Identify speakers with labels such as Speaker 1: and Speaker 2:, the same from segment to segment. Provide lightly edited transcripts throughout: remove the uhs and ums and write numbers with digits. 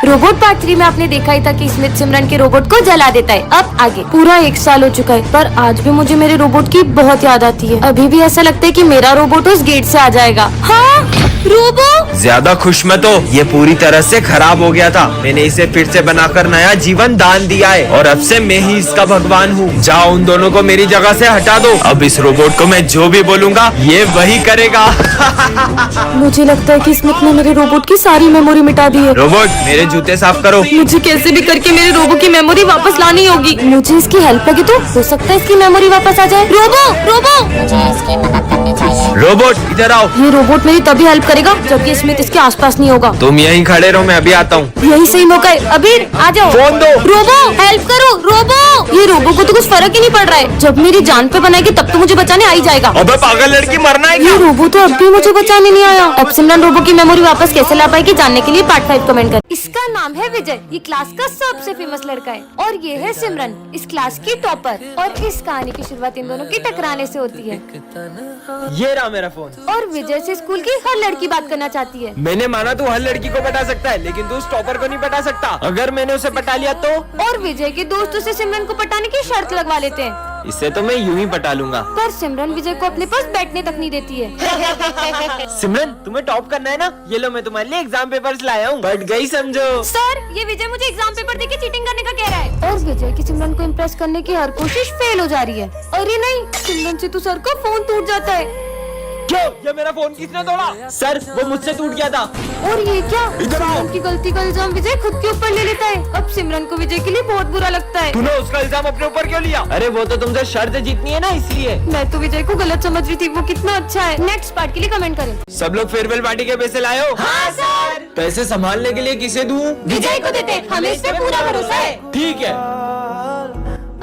Speaker 1: Robot part 3 में आपने देखा ही था कि स्मिथ सिमरन के रोबोट को जला देता है। अब आगे पूरा 1 साल हो चुका है, पर आज भी मुझे मेरे रोबोट की बहुत याद आती है। अभी भी ऐसा लगता है कि मेरा रोबोट उस गेट से आ जाएगा। हाँ रोबो,
Speaker 2: ज्यादा खुश मत हो, ये पूरी तरह से खराब हो गया था। मैंने इसे फिर से बनाकर नया जीवन दान दिया है और अब से मैं ही इसका भगवान हूँ। जाओ उन दोनों को मेरी जगह से हटा दो। अब इस रोबोट को मैं जो भी बोलूँगा ये वही करेगा।
Speaker 1: मुझे लगता है कि स्मिथ ने मेरे रोबोट की सारी मेमोरी मिटा दी है।
Speaker 2: रोबोट मेरे जूते साफ करो।
Speaker 1: मुझे कैसे भी करके मेरे रोबो की मेमोरी वापस लानी होगी। मुझे इसकी हेल्प लगी तो हो सकता है इसकी मेमोरी वापस आ जाए। रोबो रोबो,
Speaker 3: मुझे इसकी मदद करनी चाहिए।
Speaker 2: रोबोट इधर आओ।
Speaker 1: ये रोबोट मेरी तभी हेल्प करेगा जब ये स्मिथ इसके आसपास नहीं होगा।
Speaker 2: तुम यहीं खड़े रहो, मैं अभी आता हूँ।
Speaker 1: यही सही मौका है। अबीर आ जाओ।
Speaker 2: फोन दो।
Speaker 1: रोबो हेल्प करो। रोबो, ये रोबो को तो कुछ फर्क ही नहीं पड़ रहा है। जब मेरी जान पे बनाएगी तब तो मुझे बचाने आ ही जाएगा।
Speaker 2: अबे पागल लड़की, मरना है
Speaker 1: ये
Speaker 2: क्या?
Speaker 1: रोबो तो अब भी मुझे बचाने नहीं आया। अब सिमरन रोबो की मेमोरी वापस कैसे ला पाएगी जानने के लिए पार्ट 5 कमेंट कर। इसका नाम है विजय, ये क्लास का सबसे फेमस लड़का है। और ये है सिमरन, इस क्लास की टॉपर। और इस कहानी की शुरुआत इन दोनों की टकराने से होती है।
Speaker 2: ये रहा मेरा फोन।
Speaker 1: और विजय से स्कूल की हर लड़की बात करना चाहती है।
Speaker 2: मैंने माना तू हर लड़की को पटा सकता है, लेकिन तू उस टॉपर को नहीं पटा सकता। अगर मैंने उसे पटा लिया तो
Speaker 1: और विजय के दोस्त उसे सिमरन को पटाने की शर्त लगवा लेते हैं।
Speaker 2: इससे तो मैं यूं ही पटा लूंगा।
Speaker 1: पर सिमरन विजय को अपने पास बैठने तक नहीं देती है।
Speaker 2: सिमरन तुम्हें टॉप करना है ना, ये लो मैं तुम्हारे लिए एग्जाम पेपर्स लाया हूँ। बट गई समझो।
Speaker 1: सर ये विजय मुझे एग्जाम पेपर देके चीटिंग करने का कह रहा है। और विजय की सिमरन को इम्प्रेस करने की हर कोशिश फेल हो जा रही है। अरे नहीं, सिमरन से तो सर का फोन टूट जाता है।
Speaker 2: क्यों? ये मेरा फोन किसने तोड़ा? सर वो मुझसे टूट गया था।
Speaker 1: और ये क्या,
Speaker 2: इधर आओ।
Speaker 1: सिमरन की गलती का इल्जाम विजय खुद के ऊपर ले लेता है। अब सिमरन को विजय के लिए बहुत बुरा लगता है।
Speaker 2: तूने उसका इल्जाम अपने ऊपर क्यों लिया? अरे वो तो तुमसे शर्त जीतनी है ना, इसलिए।
Speaker 1: मैं तो विजय को गलत समझ रही थी, वो कितना अच्छा है। नेक्स्ट पार्ट के लिए कमेंट करें।
Speaker 2: सब लोग फेयरवेल पार्टी के पैसे लाए हो?
Speaker 1: हाँ सर।
Speaker 2: पैसे संभालने के लिए किसे दूं?
Speaker 1: विजय को देते, हमें इस पे पूरा भरोसा है।
Speaker 2: ठीक है।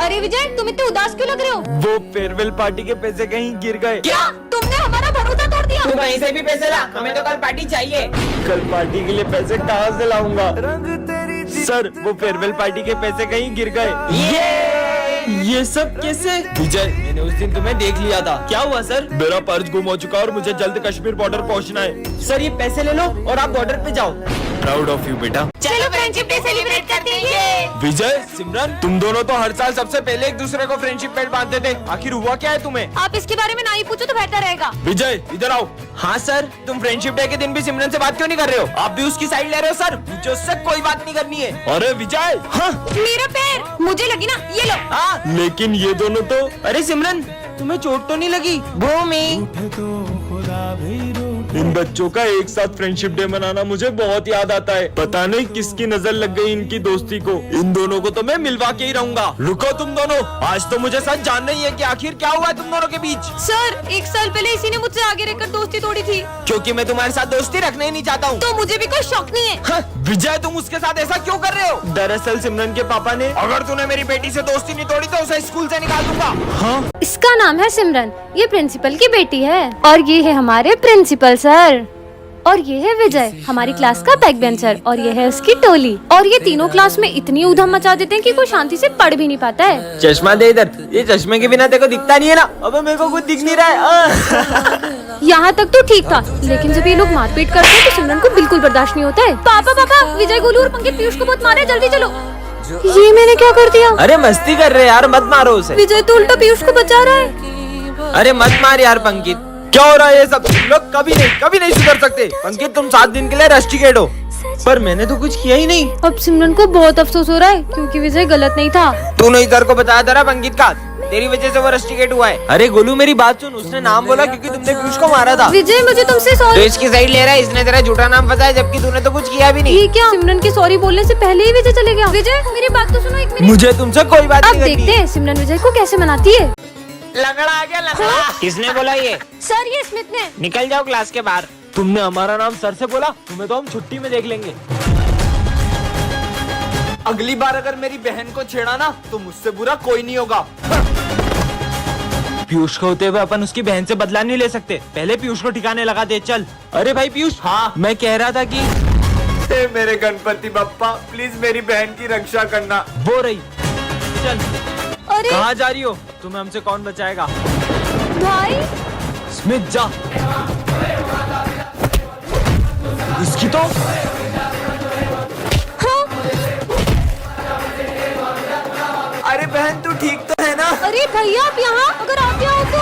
Speaker 1: अरे विजय तुम इतने उदास क्यों लग रहे हो?
Speaker 2: वो फेयरवेल पार्टी के पैसे कहीं गिर गए।
Speaker 1: क्या तुमने हमारा भरोसा तोड़ दिया?
Speaker 4: तू कहीं से भी पैसे ला, हमें तो कल पार्टी चाहिए।
Speaker 2: कल पार्टी के लिए पैसे कहाँ से लाऊंगा? सर वो फेयरवेल पार्टी के पैसे कहीं गिर गए। ये सब कैसे? विजय मैंने उस दिन तुम्हें देख लिया था। क्या हुआ सर? मेरा पर्स गुम हो चुका और मुझे जल्द कश्मीर बॉर्डर पहुंचना है। सर ये पैसे ले लो और आप बॉर्डर पे जाओ। प्राउड ऑफ यू बेटा।
Speaker 1: चलो फ्रेंडशिप डे सेलिब्रेट करते हैं।
Speaker 2: विजय सिमरन तुम दोनों तो हर साल सबसे पहले एक दूसरे को फ्रेंडशिप बैंड बांधते थे, आखिर हुआ क्या है तुम्हें?
Speaker 1: आप इसके बारे में ना ही पूछो तो बेहतर रहेगा।
Speaker 2: विजय इधर आओ। हाँ सर, तुम फ्रेंडशिप डे के दिन भी सिमरन से बात क्यों नहीं कर रहे हो? आप भी उसकी साइड ले रहे हो सर? मुझे उससे कोई बात नहीं करनी है। अरे विजय। हाँ
Speaker 1: मेरा पैर, मुझे लगी ना, ये लो।
Speaker 2: हाँ लेकिन ये दोनों तो। अरे सिमरन तुम्हें चोट तो नहीं लगी?
Speaker 4: भूमि
Speaker 2: इन बच्चों का एक साथ फ्रेंडशिप डे मनाना मुझे बहुत याद आता है। पता नहीं किसकी नजर लग गई इनकी दोस्ती को। इन दोनों को तो मैं मिलवा के ही रहूंगा। रुको तुम दोनों, आज तो मुझे सच जानना ही है कि आखिर क्या हुआ है तुम दोनों के बीच।
Speaker 1: सर 1 साल पहले इसी ने मुझसे आगे रहकर दोस्ती तोड़ी थी।
Speaker 2: क्योंकि मैं तुम्हारे साथ दोस्ती रखना ही नहीं चाहता हूँ।
Speaker 1: तो मुझे भी कोई शौक नहीं है।
Speaker 2: हाँ, विजय तुम उसके साथ ऐसा क्यों कर रहे हो? दरअसल सिमरन के पापा ने, अगर तूने मेरी बेटी से दोस्ती नहीं तोड़ी तो उसे स्कूल से निकाल दूंगा। हाँ
Speaker 1: इसका नाम है सिमरन, ये प्रिंसिपल की बेटी है। और ये है हमारे प्रिंसिपल सर। और ये है विजय, हमारी क्लास का बैक बेंचर। और ये है उसकी टोली। और ये तीनों क्लास में इतनी उधम मचा देते हैं कि कोई शांति से पढ़ भी नहीं पाता है।
Speaker 2: चश्मा दे इधर। ये चश्मे के बिना तेरे को दिखता नहीं है ना? अबे मेरे को कुछ दिख नहीं रहा है।
Speaker 1: यहाँ तक तो ठीक था, लेकिन जब ये लोग मारपीट करते हैं तो सिमरन को बिल्कुल बर्दाश्त नहीं होता है। पापा पापा, विजय गोलू और पंकित पीयूष को बहुत मारे, जल्दी चलो। ये मैंने क्या कर दिया?
Speaker 2: अरे मस्ती कर रहे यार, मत मारो उसे।
Speaker 1: विजय तो उल्टा पीयूष को बचा रहा है।
Speaker 2: अरे मत मार यार पंकित। क्या हो रहा है ये सब? तुम लोग कभी नहीं सुधर सकते। पंकित तुम 7 दिन के लिए रस्टिकेट हो। पर मैंने तो कुछ किया ही नहीं।
Speaker 1: अब सिमरन को बहुत अफसोस हो रहा है क्योंकि विजय गलत नहीं था।
Speaker 2: तूने इधर को बताया था ना पंकित का, तेरी वजह से वो रस्टिकेट हुआ है। अरे गोलू मेरी बात सुन, उसने नाम बोला क्योंकि तुमने पीयूष को मारा था।
Speaker 1: विजय मुझे तुमसे
Speaker 4: तो
Speaker 1: सॉरी।
Speaker 4: इसकी साइड ले रहा है, इसने तेरा झूठा नाम फंसाया जबकि तूने तो कुछ किया भी नहीं।
Speaker 1: ये क्या, सिमरन के सॉरी बोलने से पहले ही विजय चले गया। विजय मेरी बात तो सुनो 1 मिनट।
Speaker 2: मुझे तुमसे कोई बात
Speaker 1: अब
Speaker 2: नहीं करनी।
Speaker 1: देखते हैं सिमरन विजय को कैसे मनाती है।
Speaker 4: लंगड़ा आ गया लंगड़ा। किसने बोला ये?
Speaker 1: सर ये स्मिथ ने।
Speaker 4: निकल जाओ क्लास के बाहर।
Speaker 2: तुमने हमारा नाम सर से बोला, तुम्हें तो हम छुट्टी में देख लेंगे। अगली बार अगर मेरी बहन को छेड़ा ना तो मुझसे बुरा कोई नहीं होगा। पीयूष को होते हुए अपन उसकी बहन से बदला नहीं ले सकते। पहले पीयूष को ठिकाने लगा दे। चल। अरे भाई पीयूष। हाँ मैं कह रहा था कि हे मेरे गणपति बप्पा, प्लीज मेरी बहन की रक्षा करना। वो रही। चल।
Speaker 1: अरे
Speaker 2: कहाँ जा रही हो? तुम्हें हमसे कौन बचाएगा?
Speaker 1: भाई
Speaker 2: स्मिथ जा। इसकी तो।
Speaker 1: हाँ
Speaker 2: बहन तू ठीक तो है ना?
Speaker 1: अरे भैया आप यहाँ, अगर आप यहाँ हो तो।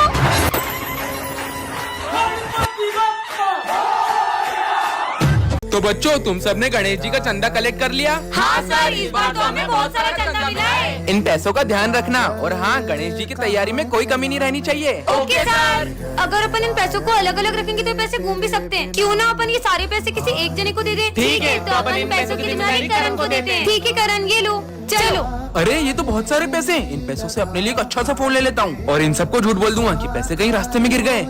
Speaker 5: तो बच्चों, तुम सबने गणेश जी का चंदा कलेक्ट कर लिया?
Speaker 1: हाँ सर, इस बार तो हमें बहुत सारा चंदा मिला है।
Speaker 5: इन पैसों का ध्यान रखना, और हाँ, गणेश जी की तैयारी में कोई कमी नहीं रहनी चाहिए।
Speaker 1: Okay sir. अगर अपन इन पैसों को अलग अलग रखेंगे तो पैसे घूम भी सकते हैं। क्यों ना अपन ये सारे पैसे किसी एक जने को दे दें?
Speaker 5: ठीक है,
Speaker 1: तो अपन इन पैसों की जिम्मेदारी करण को देते हैं। ठीक है करण, ये लो, चलो।
Speaker 5: अरे ये तो बहुत सारे पैसे हैं। इन पैसों से अपने लिए एक अच्छा सा फोन ले लेता हूँ और इन सबको झूठ बोल दूंगा कि पैसे कहीं रास्ते में गिर गए।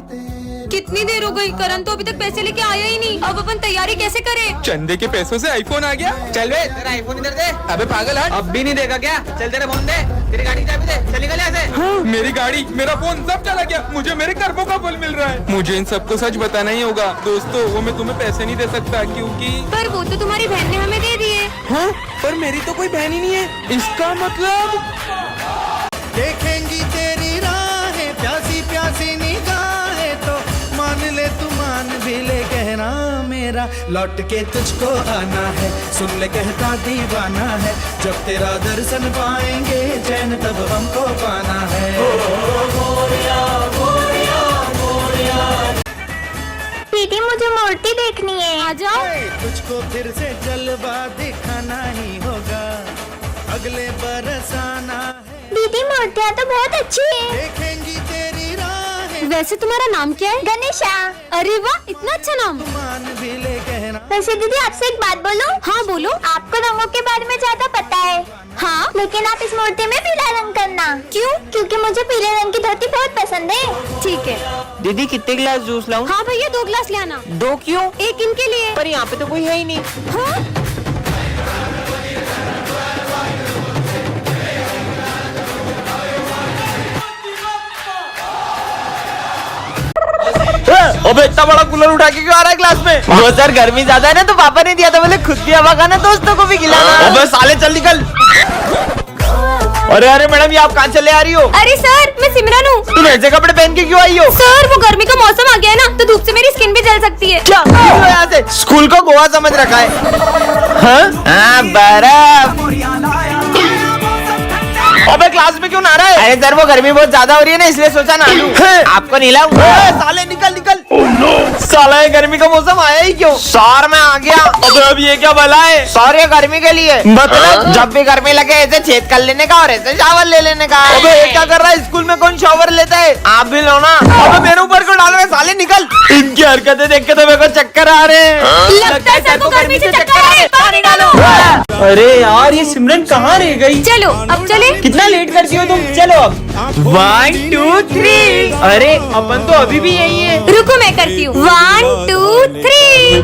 Speaker 1: कितनी देर हो गई, करण तो अभी तक पैसे लेके आया ही नहीं। अब अपन तैयारी कैसे करें?
Speaker 5: चंदे के पैसों से आईफोन आ गया।
Speaker 4: चल बे, तेरा आईफोन इधर दे।
Speaker 5: अबे पागल हट।
Speaker 4: अब भी नहीं देगा क्या? चल तेरा फोन दे, तेरी गाड़ी की चाबी दे, चल निकल यहाँ से।
Speaker 5: हाँ, मेरी गाड़ी, मेरा फोन सब चला गया। मुझे मेरे कर्मों का फल मिल रहा है। मुझे इन सबको सच बताना ही होगा। दोस्तों, वो मैं तुम्हें पैसे नहीं दे सकता क्योंकि
Speaker 1: पर वो तो तुम्हारी बहन ने हमें दे दिए।
Speaker 5: हाँ, पर मेरी तो कोई बहन ही नहीं है। इसका मतलब
Speaker 6: देखेंगी तेरी राहें, प्यासी प्यासी निगाहें, तो मान ले तू मान भी ले, कहना मेरा लौट के तुझको आना है। सुन ले कहता दीवाना है, जब तेरा दर्शन पाएंगे चैन तब हमको पाना है।
Speaker 7: दीदी मुझे मूर्ति देखनी है।
Speaker 1: आ जाओ।
Speaker 6: तुझको फिर से जलवा दिखाना ही होगा, अगले बरस आना है।
Speaker 7: दीदी मूर्तियाँ तो बहुत अच्छी है।
Speaker 6: देखेंगी तेरी राहें,
Speaker 1: वैसे तुम्हारा नाम क्या है?
Speaker 7: गणेशा।
Speaker 1: अरे वाह, इतना अच्छा नाम।
Speaker 6: मान भी ले, कहना
Speaker 7: वैसे दीदी आपसे एक बात बोलूं?
Speaker 1: हाँ बोलो।
Speaker 7: आपको रंगों के बारे में ज्यादा पता है।
Speaker 1: हाँ,
Speaker 7: लेकिन आप इस मूर्ति में पीला रंग करना।
Speaker 1: क्यों?
Speaker 7: क्योंकि मुझे पीले रंग की धोती बहुत पसंद है।
Speaker 1: ठीक है।
Speaker 4: दीदी कितने गिलास जूस लाऊं?
Speaker 1: हाँ भैया, 2 गिलास ले आना।
Speaker 4: 2 क्यों?
Speaker 1: एक इनके लिए।
Speaker 4: पर यहाँ पे तो कोई है ही नहीं।
Speaker 1: हाँ?
Speaker 4: अबे इतना बड़ा कूलर उठा के क्यों आ रहा है क्लास में? वो सर गर्मी ज्यादा है ना, तो पापा ने दिया था, बोले खुद भी हवा खाना, दोस्तों को भी खिलाना। अबे साले चल निकल। अरे अरे मैडम, ये आप कहाँ चले आ रही हो?
Speaker 1: अरे सर, मैं सिमरन हूँ।
Speaker 4: तुम ऐसे कपड़े पहन के क्यों आई हो?
Speaker 1: सर, वो गर्मी का मौसम आ गया है ना, तो धूप से मेरी स्किन भी जल सकती है।
Speaker 4: क्या यहाँ से स्कूल को गोवा समझ रखा है? हाँ, बर्फ। अबे क्लास में क्यों नहा रहा है? अरे सर, वो गर्मी बहुत ज्यादा हो रही है ना, इसलिए सोचा नहा लूं। आपको नहलाऊं? साले निकल निकल। साला, ये गर्मी का मौसम आया ही क्यों? सर मैं आ गया। अबे अब ये क्या भला है? सर ये गर्मी के लिए, मतलब जब भी गर्मी लगे ऐसे छेद कर लेने का और ऐसे शावर ले लेने का। अबे ये क्या कर रहा है? स्कूल में कौन शावर लेता है? आप भी लो ना। अबे मेरे ऊपर क्यों डाल रहे? साले निकल। इनकी हरकतें देख के तो मेरे को चक्कर आ रहे हैं।
Speaker 1: लगता है सर को गर्मी से चक्कर आ रहे हैं। पानी डालो।
Speaker 2: अरे यार, ये सिमरन कहाँ रह गई?
Speaker 1: चलो अब चले।
Speaker 2: कितना लेट करती हो तुम? चलो अब। 1 2 3। अरे अपन तो अभी भी यही है।
Speaker 1: रुको मैं करती हूँ। 1 2 3।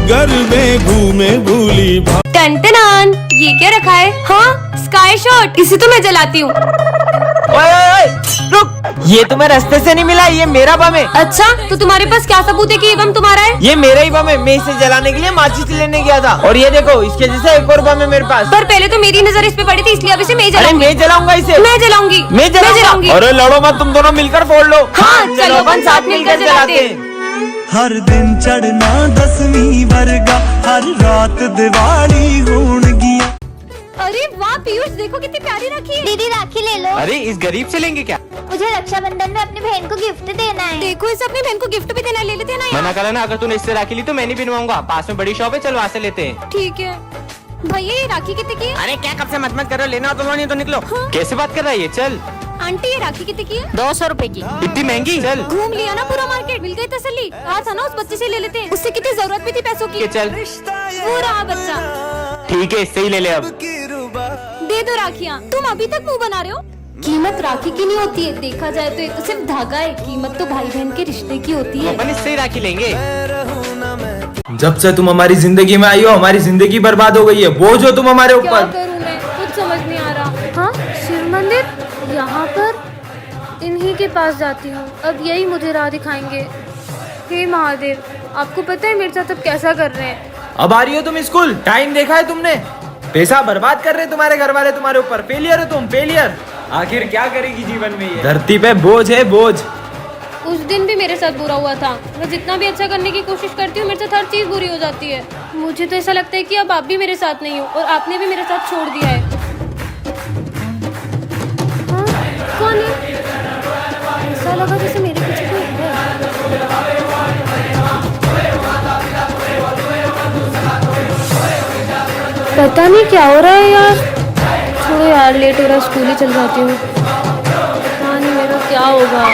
Speaker 6: घर में घूमे भूली
Speaker 1: टन ये क्या रखा है? हाँ, स्काई शॉट। इसे तो मैं जलाती हूँ।
Speaker 4: ओए, रुक, ये तुम्हें रास्ते से नहीं मिला, ये मेरा बम है।
Speaker 1: अच्छा, तो तुम्हारे पास क्या सबूत है कि ये बम तुम्हारा है?
Speaker 4: ये मेरा ही बम है, मैं इसे जलाने के लिए माचिस लेने गया था। और ये देखो, इसके जैसा एक और बम है मेरे पास।
Speaker 1: पर पहले तो मेरी नजर इस पे पड़ी थी, इसलिए अब इसे मैं
Speaker 4: अरे
Speaker 1: जलाऊंगी।
Speaker 4: मैं जलाऊंगा इसे।
Speaker 1: मैं जलाऊंगी।
Speaker 4: मैं जलाऊंगी। अरे लड़ो मत, तुम दोनों मिलकर फोड़ लो।
Speaker 1: हाँ, चलो अपन साथ मिलकर जलाते हैं।
Speaker 6: हर दिन चढ़ना 10वीं वर्गा, हर रात दिवाली होणगी।
Speaker 1: अरे वाह पीयूष, देखो कितनी प्यारी राखी है।
Speaker 7: दीदी राखी ले लो।
Speaker 5: अरे इस गरीब से लेंगे क्या?
Speaker 7: मुझे रक्षाबंधन में अपनी बहन को गिफ्ट देना है।
Speaker 1: देखो, इसे अपनी बहन को गिफ्ट भी देना, ले लेते हैं ना यार।
Speaker 5: मना करा ना, अगर तूने इससे राखी ली तो मैं नहीं बनवाऊंगा। पास में बड़ी शॉप है, चल वहाँ से लेते हैं।
Speaker 1: ठीक है भैया, ये राखी कितने की है?
Speaker 4: अरे क्या कब से मत करो, लेना हो तो लो, नहीं तो निकलो।
Speaker 5: कैसे बात कर रहा है ये? चल।
Speaker 1: आंटी, ये राखी कितने की है?
Speaker 7: 200 रुपए की।
Speaker 5: इतनी महंगी? चल
Speaker 1: घूम लिया ना पूरा मार्केट, मिल गई तसल्ली। कहा था ना उस बच्चे से ले लेते हैं, उससे कितनी जरूरत भी थी पैसों की।
Speaker 5: चल
Speaker 1: वो रहा बच्चा।
Speaker 5: ठीक है, इससे ही ले ले अब।
Speaker 1: दे दो राखियाँ। तुम अभी तक मुंह बना रहे हो? कीमत राखी की नहीं होती है, देखा जाए तो ये तो सिर्फ धागा है। कीमत तो भाई बहन के रिश्ते की होती है।
Speaker 5: अपन इससे ही राखी लेंगे।
Speaker 2: जब से तुम हमारी जिंदगी में आई हो, हमारी जिंदगी बर्बाद हो गई है। बोझ हो तुम हमारे
Speaker 1: क्या
Speaker 2: ऊपर।
Speaker 1: करूं मैं, कुछ समझ नहीं आ रहा। हाँ, शिव मंदिर यहाँ पर, इन्हीं के पास जाती हूँ। अब यही मुझे राह दिखाएंगे। हे महादेव, आपको पता है मेरे साथ अब कैसा कर रहे हैं?
Speaker 2: अब आ रही हो तुम स्कूल? टाइम देखा है तुमने? पैसा बर्बाद कर रहे तुम्हारे घर वाले तुम्हारे ऊपर। फेलियर हो तुम, फेलियर। आखिर क्या करेगी जीवन में ये? धरती पे बोझ है, बोझ।
Speaker 1: उस दिन भी मेरे साथ बुरा हुआ था। मैं जितना भी अच्छा करने की कोशिश करती हूँ, मेरे साथ हर चीज बुरी हो जाती है। मुझे तो ऐसा लगता है कि अब आप भी मेरे साथ नहीं हो और आपने भी मेरे साथ छोड़ दिया है। कौन है? ऐसा लगा जैसे मेरे पीछे कोई है। पता नहीं क्या हो रहा है यार। छोड़ो यार, लेट हो रहा है, स्कूल ही चल जाती हूँ। पता नहीं मेरा क्या होगा।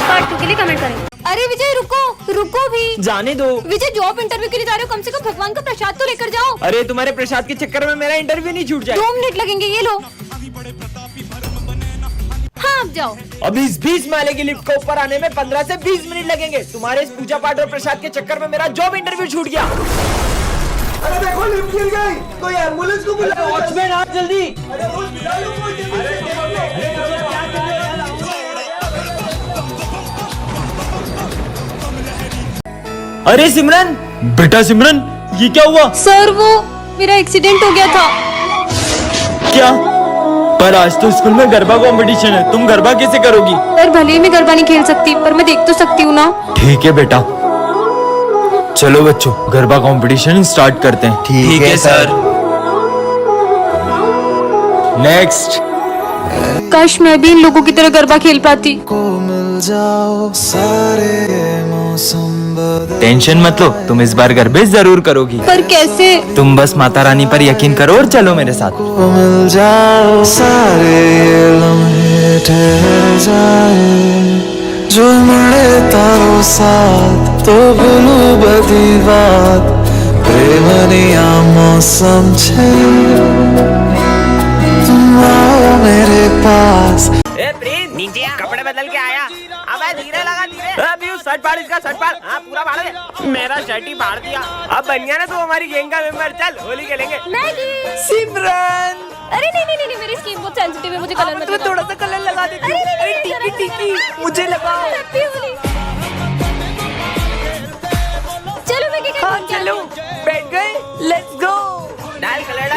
Speaker 1: पार्ट 2 के लिए कमेंट करें। अरे विजय रुको, रुको भी।
Speaker 2: जाने दो।
Speaker 1: विजय जॉब इंटरव्यू के लिए जा रहे हो, कम से कम भगवान का प्रसाद तो लेकर जाओ।
Speaker 2: अरे तुम्हारे प्रसाद के चक्कर में मेरा इंटरव्यू नहीं छूट जाए।
Speaker 1: 2 मिनट लगेंगे, ये लो। हाँ अब जाओ।
Speaker 2: अब इस 20 माले की लिफ्ट को ऊपर आने में 15 से 20 मिनट लगेंगे। तुम्हारे इस पूजा पाठ और प्रसाद के चक्कर में मेरा जॉब इंटरव्यू छूट गया।
Speaker 6: अरे देखो लिफ्ट गिर गई, कोई एम्बुलेंस को बुलाओ।
Speaker 2: वॉचमैन आ जल्दी। अरे सिमरन, बेटा सिमरन, ये क्या हुआ?
Speaker 1: सर वो मेरा एक्सीडेंट हो गया था।
Speaker 2: क्या? पर आज तो स्कूल में गरबा कंपटीशन है, तुम गरबा कैसे करोगी?
Speaker 1: सर भले ही मैं गरबा नहीं खेल सकती, पर मैं देख तो सकती हूँ ना।
Speaker 2: ठीक है बेटा, चलो बच्चों गरबा कंपटीशन स्टार्ट करते हैं।
Speaker 4: ठीक है सर।
Speaker 2: नेक्स्ट।
Speaker 1: काश मैं भी इन लोगों की तरह गरबा खेल पाती।
Speaker 2: टेंशन मत लो, तुम इस बार गरबे जरूर करोगी।
Speaker 1: पर कैसे?
Speaker 2: तुम बस माता रानी पर यकीन करो और चलो मेरे साथ।
Speaker 8: मिल जाओ सारे ये लम्हे ठहर जाए, जो मिले तारो साथ तो भूलू बदी बात, प्रेमनिया मौसम छे तुम आओ मेरे पास।
Speaker 4: नीचे कपड़े बदल के आया। अब धीरे लगा, धीरे। अभी शर्ट फाड़, इसका शर्ट फाड़। हाँ पूरा फाड़ दे। मेरा शर्ट ही फाड़ दिया। अब बन गया ना तू हमारी गैंग का मेंबर। चल होली खेलेंगे। सिमरन।
Speaker 1: अरे नहीं, मेरी स्किन बहुत सेंसिटिव है, मुझे कलर मत लगाओ।
Speaker 4: थोड़ा सा कलर लगा देती हूँ। अरे टिकी टिकी मुझे लगाओ।
Speaker 1: चलो मैं क्या
Speaker 4: हाँ चलो, बैठ गए, लेट्स गो। डाल कलर,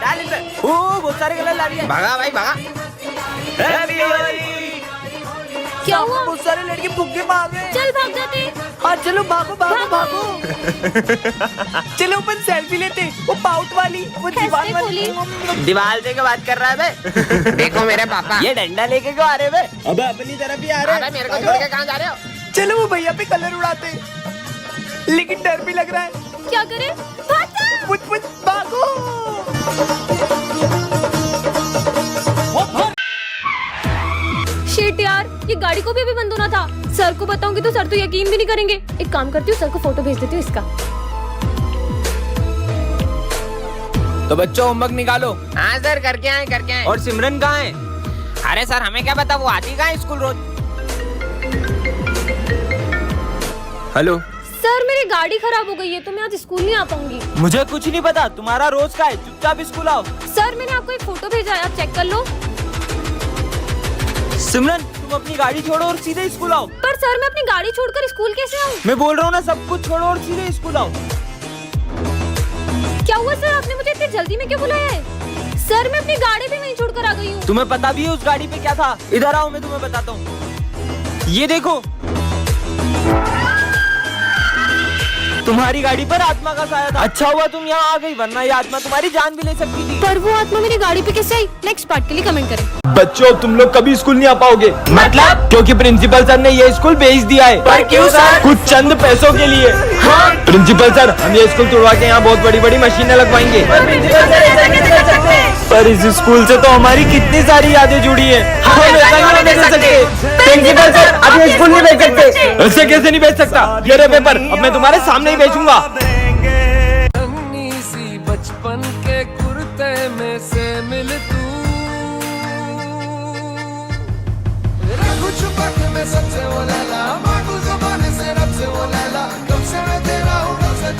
Speaker 4: डाल इसमें। ओ बहुत सारे कलर ला दिए। भागा भाई भागा। हैप्पी होली।
Speaker 1: क्या हुआ?
Speaker 4: बहुत सारे लड़के फुग्गे मार रहे हैं।
Speaker 1: चल भाग जाते।
Speaker 4: हाँ चलो भागो भागो भागो। चलो अपन सेल्फी लेते, वो पाउट वाली, वो दीवार वाली। दीवार से क्या बात कर रहा है बे? देखो मेरे पापा, ये डंडा लेके क्यों आ रहे बे?
Speaker 2: अबे अपनी तरफ ही आ रहे हैं।
Speaker 4: मेरे को छोड़ के कहाँ जा रहे हो? चलो वो भैया पे कलर उड़ाते, लेकिन डर भी लग रहा है।
Speaker 1: क्या करे? भाग जा।
Speaker 4: पुछ पुछ भागो।
Speaker 1: शिट यार, ये गाड़ी को भी अभी बंद होना था। सर को बताऊंगी तो सर तो यकीन भी नहीं करेंगे। एक काम करती हूँ, सर को फोटो भेज देती हूँ इसका।
Speaker 2: तो बच्चों होमवर्क निकालो।
Speaker 4: हाँ सर, करके आए।
Speaker 2: और सिमरन कहाँ है?
Speaker 4: अरे सर हमें क्या पता, वो आती कहाँ है स्कूल रोज।
Speaker 2: हेलो
Speaker 1: सर मेरी गाड़ी खराब हो गई है, तो मैं आज स्कूल नहीं आ पाऊंगी।
Speaker 2: मुझे कुछ नहीं पता, तुम्हारा रोज का है, चुपचाप स्कूल आओ।
Speaker 1: सर मैंने आपको एक फोटो भेजा है, आप चेक कर लो।
Speaker 2: सिमरन तुम अपनी गाड़ी छोड़ो और सीधे स्कूल आओ।
Speaker 1: पर सर मैं अपनी गाड़ी छोड़कर स्कूल कैसे आऊँ?
Speaker 2: मैं बोल रहा हूँ ना, सब कुछ छोड़ो और सीधे स्कूल आओ।
Speaker 1: क्या हुआ सर, आपने मुझे इतनी जल्दी में क्यों बुलाया है? सर मैं अपनी गाड़ी भी वहीं छोड़कर आ गई हूँ।
Speaker 2: तुम्हें पता भी है उस गाड़ी पे क्या था? इधर आओ, मैं तुम्हें बताता हूँ। ये देखो, तुम्हारी गाड़ी पर आत्मा का साया था। अच्छा हुआ तुम यहाँ आ गई, वरना ये आत्मा तुम्हारी जान भी ले सकती थी।
Speaker 1: पर वो आत्मा मेरी गाड़ी पे कैसे आई? नेक्स्ट पार्ट के लिए कमेंट करें।
Speaker 2: बच्चों तुम लोग कभी स्कूल नहीं आ पाओगे। मतलब? क्योंकि प्रिंसिपल सर ने ये स्कूल बेच दिया है।
Speaker 4: पर क्यों सर?
Speaker 2: कुछ चंद पैसों के लिए। हाँ? प्रिंसिपल सर, हम ये स्कूल तुड़वा के यहाँ बहुत बड़ी बड़ी मशीनें लगवाएंगे। पर इस स्कूल से तो हमारी कितनी सारी यादें जुड़ी है। हम ऐसा नहीं होने दे सकते। प्रिंसिपल सर, अब ये स्कूल नहीं बेच सकते। ऐसे कैसे नहीं बेच सकता? ये रहे पेपर, अब मैं तुम्हारे सामने ही बेचूंगा।
Speaker 8: सी बचपन के कुर्ते में से मिल तू, रखूं छुपा के मैं सबसे वो लैला, मांगू ज़ुबान से रब से वो लैला, कब से मैं तेरा हूँ, कब से